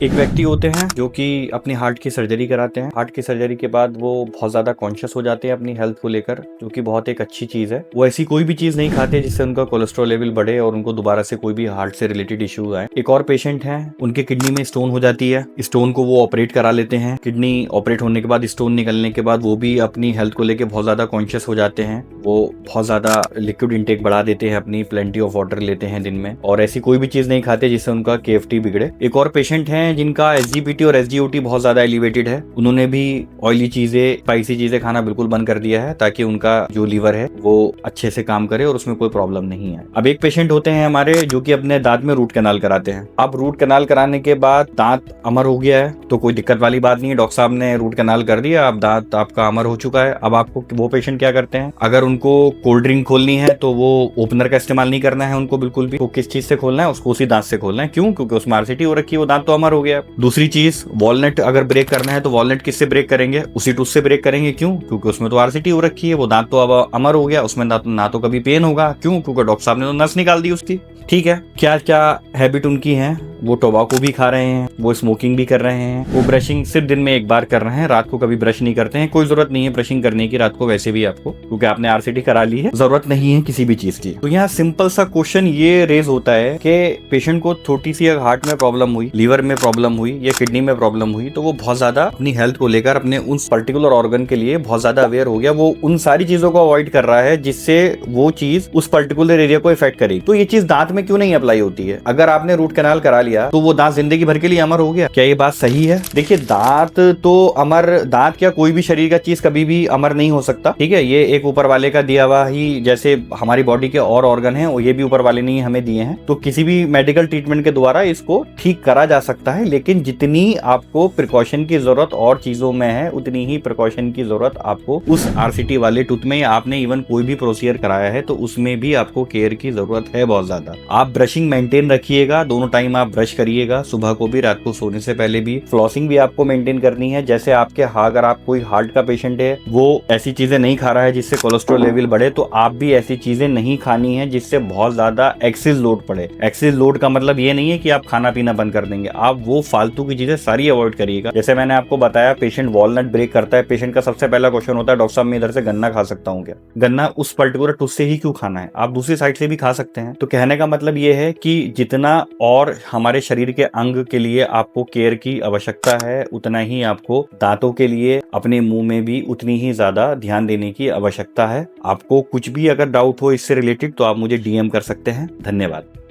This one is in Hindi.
एक व्यक्ति होते हैं जो कि अपनी हार्ट की सर्जरी कराते हैं। हार्ट की सर्जरी के बाद वो बहुत ज्यादा कॉन्शियस हो जाते हैं अपनी हेल्थ को लेकर, जो कि बहुत एक अच्छी चीज है। वो ऐसी कोई भी चीज नहीं खाते जिससे उनका कोलेस्ट्रॉल लेवल बढ़े और उनको दोबारा से कोई भी हार्ट से रिलेटेड इश्यू आए। एक और पेशेंट हैं, उनके किडनी में स्टोन हो जाती है। स्टोन को वो ऑपरेट करा लेते हैं। किडनी ऑपरेट होने के बाद, स्टोन निकलने के बाद वो भी अपनी हेल्थ को लेकर बहुत ज्यादा कॉन्शियस हो जाते हैं। वो बहुत ज्यादा लिक्विड इंटेक बढ़ा देते हैं, अपनी प्लेंटी ऑफ वाटर लेते हैं दिन में, और ऐसी कोई भी चीज नहीं खाते जिससे उनका KFT बिगड़े। एक और पेशेंट हैं जिनका SGPT और SGOT बहुत ज्यादा एलिवेटेड है। उन्होंने भी ऑयली चीजें, स्पाइसी चीजें खाना बिल्कुल बंद कर दिया है ताकि उनका जो लीवर है वो अच्छे से काम करे और उसमें कोई प्रॉब्लम नहीं है। अब एक पेशेंट होते हैं हमारे जो कि अपने दांत में रूट कैनाल कराते हैं। अब रूट कैनाल कराने के बाद दांत अमर हो गया है तो कोई दिक्कत वाली बात नहीं है, डॉक्टर साहब ने रूट कैनाल कर दिया, अब दांत आपका अमर हो चुका है। अब आपको वो पेशेंट क्या करते हैं, अगर उनको कोल्ड ड्रिंक खोलनी है तो वो ओपनर का इस्तेमाल नहीं करना है उनको बिल्कुल भी। तो किस चीज से खोलना है, उसको उसी दांत से खोलना है। क्यों? क्योंकि उसमें RCT हो रखी है, वो दांत तो अमर हो गया। दूसरी चीज, वॉलनट अगर ब्रेक करना है तो वॉलनट किससे ब्रेक करेंगे? उसी टूथ से ब्रेक करेंगे। क्यों? क्योंकि उसमें तो RCT हो रखी है, वो दांत तो अब अमर हो गया, उसमें ना तो कभी पेन होगा। क्यों? क्योंकि डॉक्टर साहब ने तो नस निकाल दी उसकी। ठीक है, क्या क्या हैबिट उनकी है, वो टोबाको भी खा रहे हैं, वो स्मोकिंग भी कर रहे हैं, वो ब्रशिंग सिर्फ दिन में एक बार कर रहे हैं, रात को कभी ब्रश नहीं करते हैं। कोई जरूरत नहीं है ब्रशिंग करने की रात को, वैसे भी आपको, क्योंकि आपने RCT करा ली है, जरूरत नहीं है किसी भी चीज की। तो यहाँ सिंपल सा क्वेश्चन ये रेज होता है कि पेशेंट को छोटी सी हार्ट में प्रॉब्लम हुई, लीवर में प्रॉब्लम हुई या किडनी में प्रॉब्लम हुई, तो वो बहुत ज्यादा अपनी हेल्थ को लेकर, अपने उस पर्टिकुलर ऑर्गन के लिए बहुत ज्यादा अवेयर हो गया। वो उन सारी चीजों को अवॉइड कर रहा है जिससे वो चीज उस पर्टिकुलर एरिया को इफेक्ट करेगी। तो ये चीज दांत में क्यों नहीं अप्लाई होती है? अगर आपने रूट कैनाल करा लिया तो वो दांत जिंदगी भर के लिए अमर हो गया। क्या ये बात सही है? देखिए, दांत तो अमर, दांत क्या कोई भी शरीर का चीज कभी भी अमर नहीं हो सकता। ठीक है, ये एक ऊपर वाले का दिया हुआ ही, जैसे हमारी बॉडी के और ऑर्गन है, ये भी ऊपर वाले ने हमें दिए हैं। तो किसी भी मेडिकल ट्रीटमेंट के द्वारा इसको ठीक करा जा सकता है, लेकिन जितनी आपको प्रिकॉशन की जरूरत और चीजों में है, उतनी ही प्रिकॉशन की जरूरत आपको उस RCT वाले टूथ में, आपने इवन कोई भी प्रोसीजर कराया है तो उसमें भी आपको केयर की जरूरत है बहुत ज्यादा। आप ब्रशिंग मेंटेन रखिएगा, दोनों टाइम आप ब्रश करिएगा, सुबह को भी, रात को सोने से पहले भी। फ्लॉसिंग भी आपको मेंटेन करनी है। जैसे आपके, अगर आप कोई हार्ट का पेशेंट है, वो ऐसी चीजें नहीं खा रहा है जिससे कोलेस्ट्रॉल लेवल बढ़े, तो आप भी ऐसी चीजें नहीं खानी है जिससे बहुत ज्यादा एक्सेस लोड पड़े। एक्सेस लोड का मतलब ये नहीं है कि आप खाना पीना बंद कर देंगे, आप वो फालतू की चीजें सारी अवॉइड करिएगा। जैसे मैंने आपको बताया, पेशेंट वॉलनट ब्रेक करता है, पेशेंट का सबसे पहला क्वेश्चन होता है, डॉक्टर साहब मैं इधर से गन्ना खा सकता हूँ क्या? गन्ना उस पर्टिकुलर टूथ से ही क्यों खाना है? आप दूसरी साइड से भी खा सकते हैं। तो कहने का मतलब ये है कि जितना और हमारे शरीर के अंग के लिए आपको केयर की आवश्यकता है, उतना ही आपको दांतों के लिए, अपने मुंह में भी उतनी ही ज्यादा ध्यान देने की आवश्यकता है। आपको कुछ भी अगर डाउट हो इससे रिलेटेड तो आप मुझे DM कर सकते हैं। धन्यवाद।